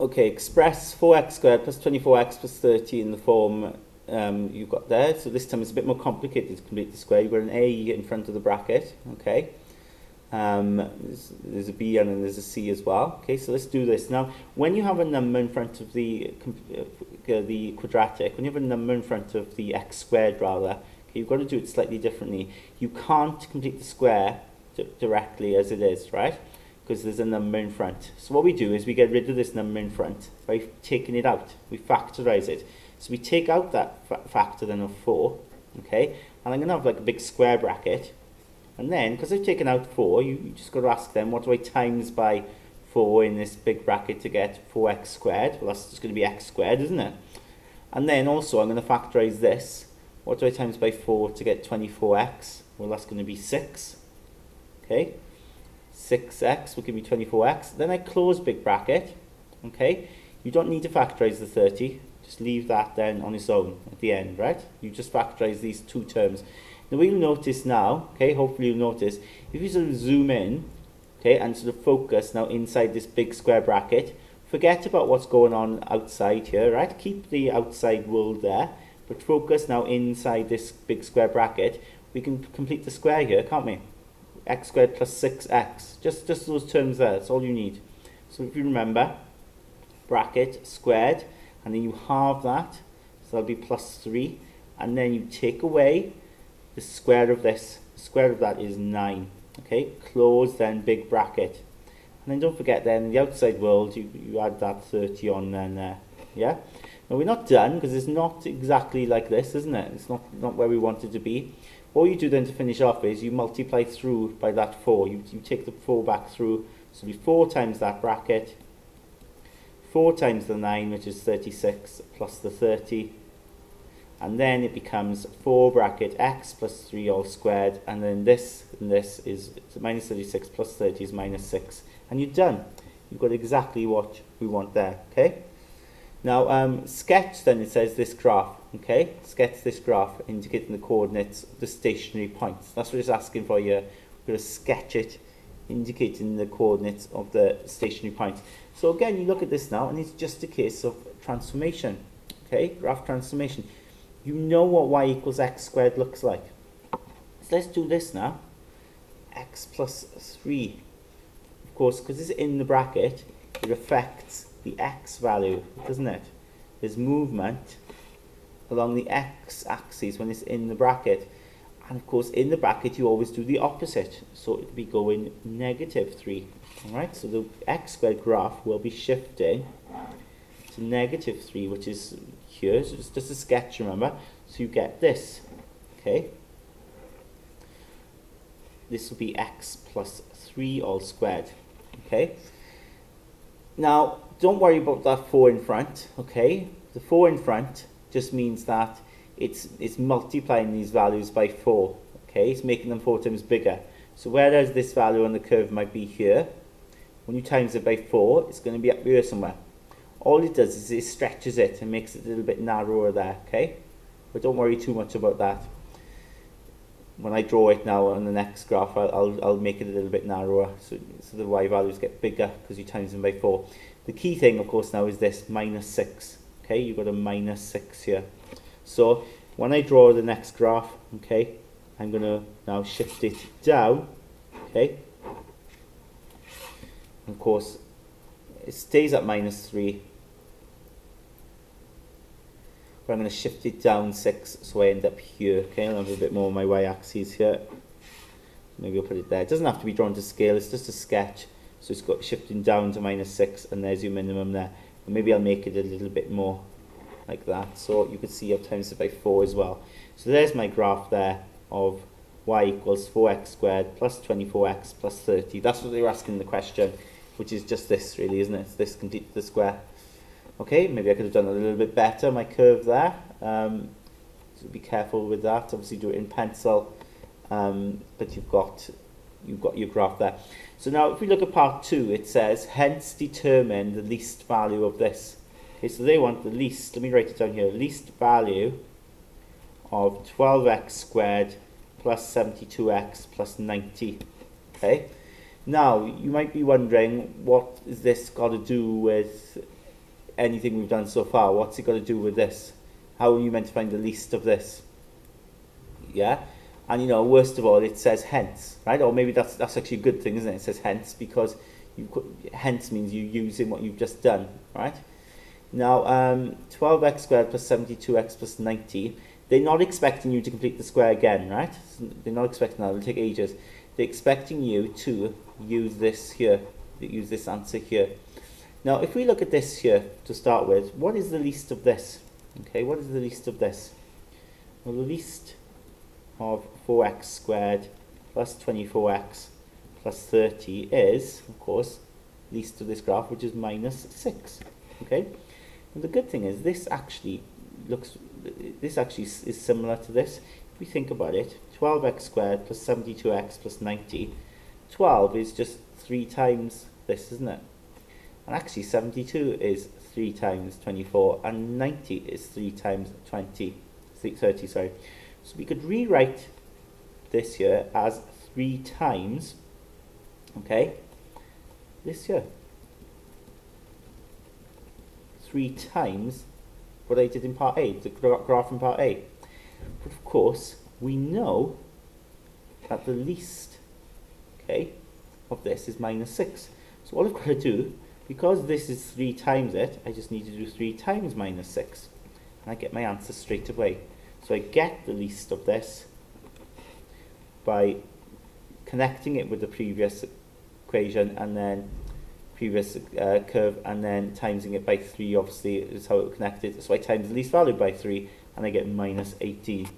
Okay, express 4x squared plus 24x plus 30 in the form you've got there. So this time it's a bit more complicated to complete the square. You've got an a in front of the bracket, okay? There's a b and then there's a c as well. Okay, so let's do this. Now, when you have a number in front of the quadratic, when you have a number in front of the x squared rather, okay, you've got to do it slightly differently. You can't complete the square directly as it is, right? Because there's a number in front. So what we do is we get rid of this number in front by taking it out. We factorize it. So we take out that factor then of 4, okay? And I'm going to have like a big square bracket. And then, because I've taken out 4, you just got to ask them, what do I times by 4 in this big bracket to get 4x squared? Well, that's just going to be x squared, isn't it? And then also I'm going to factorize this. What do I times by 4 to get 24x? Well, that's going to be 6. Okay? 6x will give me 24x. Then I close big bracket. Okay? You don't need to factorize the 30. Just leave that then on its own at the end, right? You just factorize these two terms. Now what you'll notice now, okay, hopefully you'll notice, if you sort of zoom in, okay, and sort of focus now inside this big square bracket, forget about what's going on outside here, right? Keep the outside world there, but focus now inside this big square bracket. We can complete the square here, can't we? X squared plus 6x. Just those terms there, that's all you need. So if you remember, bracket squared, and then you halve that, so that'll be plus 3, and then you take away the square of this. The square of that is 9. Okay, close then big bracket. And then don't forget then, in the outside world, you add that 30 on then there. Yeah? Now we're not done, because it's not exactly like this, isn't it? It's not where we want it to be. All you do then to finish off is you multiply through by that 4. You take the 4 back through, so it'll be 4 times that bracket, 4 times the 9, which is 36, plus the 30, and then it becomes 4 bracket x plus 3 all squared, and then this and this is minus 36 plus 30 is minus 6, and you're done. You've got exactly what we want there, okay? Now, sketch then, it says this graph, okay? Sketch this graph indicating the coordinates of the stationary points. That's what it's asking for here. We're going to sketch it indicating the coordinates of the stationary points. So again, you look at this now, and it's just a case of transformation, okay? Graph transformation. You know what y equals x squared looks like. So let's do this now. X plus 3. Of course, because it's in the bracket, it affects the x value, doesn't it? There's movement along the x-axis when it's in the bracket. And of course, in the bracket, you always do the opposite. So it would be going negative 3. Alright, so the x squared graph will be shifting to negative 3, which is here. So it's just a sketch, remember? So you get this. Okay? This will be x plus 3 all squared. Okay? Now, don't worry about that 4 in front. Okay? The 4 in front just means that it's multiplying these values by 4. Okay? It's making them 4 times bigger. So whereas this value on the curve might be here, when you times it by 4, it's going to be up here somewhere. All it does is it stretches it and makes it a little bit narrower there, okay? But don't worry too much about that. When I draw it now on the next graph, I'll make it a little bit narrower, so the y values get bigger because you times them by 4. The key thing, of course, now is this minus 6. Okay, you've got a minus 6 here. So when I draw the next graph, okay, I'm going to now shift it down, okay? Of course, it stays at minus 3. But I'm going to shift it down 6, so I end up here. Okay, I'll have a bit more on my y-axis here. Maybe I'll put it there. It doesn't have to be drawn to scale, it's just a sketch. So it's got shifting down to minus 6, and there's your minimum there. And maybe I'll make it a little bit more like that. So you could see I've times it by 4 as well. So there's my graph there of y equals 4x squared plus 24x plus 30. That's what they were asking in the question, which is just this really, isn't it? It's this complete the square. Okay, maybe I could have done a little bit better, my curve there. So be careful with that. Obviously do it in pencil, but you've got your graph there. So now if we look at part 2, it says, hence determine the least value of this. Okay, so they want the least, let me write it down here, least value of 12x squared plus 72x plus 90. Okay, now you might be wondering, what is this got to do with anything we've done so far. What's it got to do with this? How are you meant to find the least of this? Yeah? And, you know, worst of all, it says hence, right? Or maybe that's actually a good thing, isn't it? It says hence because hence means you're using what you've just done, right? Now, 12x squared plus 72x plus 90, they're not expecting you to complete the square again, right? They're not expecting that. It'll take ages. They're expecting you to use this here, use this answer here. Now, if we look at this here to start with, what is the least of this? Okay, what is the least of this? Well, the least of 4x squared plus 24x plus 30 is, of course, least of this graph, which is minus 6. Okay, and the good thing is this actually is similar to this. If we think about it, 12x squared plus 72x plus 90, 12 is just 3 times this, isn't it? And actually 72 is 3 times 24, and 90 is 3 times 30, sorry. So we could rewrite this here as 3 times, okay, this here. 3 times what I did in part A, the graph in part A. But of course, we know that the least, okay, of this is minus 6. So all I've got to do, because this is 3 times it, I just need to do 3 times minus 6. And I get my answer straight away. So I get the least of this by connecting it with the previous equation and then previous curve, and then timesing it by 3, obviously is how it connected. So I times the least value by 3 and I get minus 18.